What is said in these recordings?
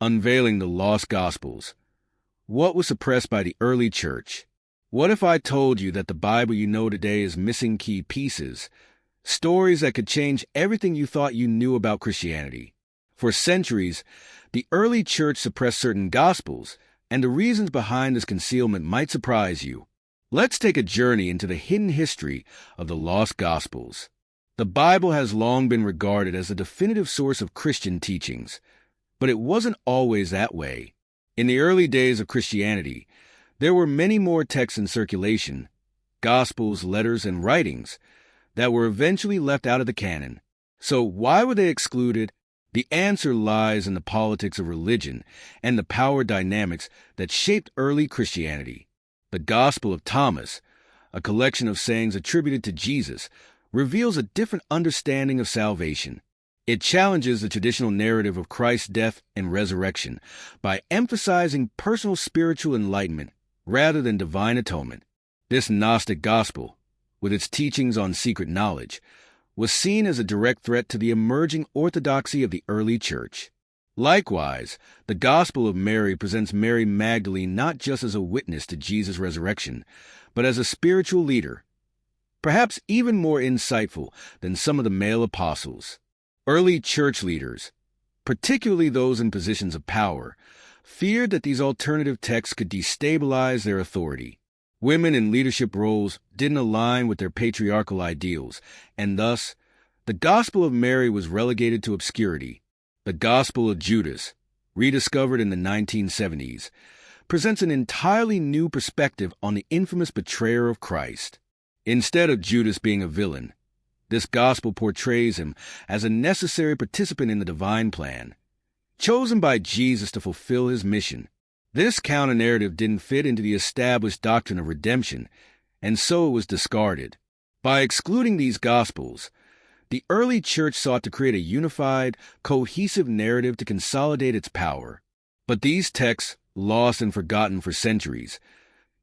Unveiling the Lost Gospels. What was suppressed by the early church? What if I told you that the Bible you know today is missing key pieces, stories that could change everything you thought you knew about Christianity? For centuries, the early church suppressed certain Gospels, and the reasons behind this concealment might surprise you. Let's take a journey into the hidden history of the lost Gospels. The Bible has long been regarded as a definitive source of Christian teachings, but it wasn't always that way. In the early days of Christianity, there were many more texts in circulation, Gospels, letters, and writings, that were eventually left out of the canon. So why were they excluded? The answer lies in the politics of religion and the power dynamics that shaped early Christianity. The Gospel of Thomas, a collection of sayings attributed to Jesus, reveals a different understanding of salvation. It challenges the traditional narrative of Christ's death and resurrection by emphasizing personal spiritual enlightenment rather than divine atonement. This Gnostic gospel, with its teachings on secret knowledge, was seen as a direct threat to the emerging orthodoxy of the early church. Likewise, the Gospel of Mary presents Mary Magdalene not just as a witness to Jesus' resurrection, but as a spiritual leader, perhaps even more insightful than some of the male apostles. Early church leaders, particularly those in positions of power, feared that these alternative texts could destabilize their authority. Women in leadership roles didn't align with their patriarchal ideals, and thus, the Gospel of Mary was relegated to obscurity. The Gospel of Judas, rediscovered in the 1970s, presents an entirely new perspective on the infamous betrayer of Christ. Instead of Judas being a villain, this gospel portrays him as a necessary participant in the divine plan, chosen by Jesus to fulfill his mission. This counter-narrative didn't fit into the established doctrine of redemption, and so it was discarded. By excluding these gospels, the early church sought to create a unified, cohesive narrative to consolidate its power. But these texts, lost and forgotten for centuries,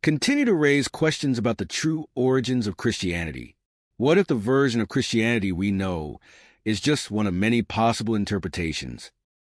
continue to raise questions about the true origins of Christianity. What if the version of Christianity we know is just one of many possible interpretations?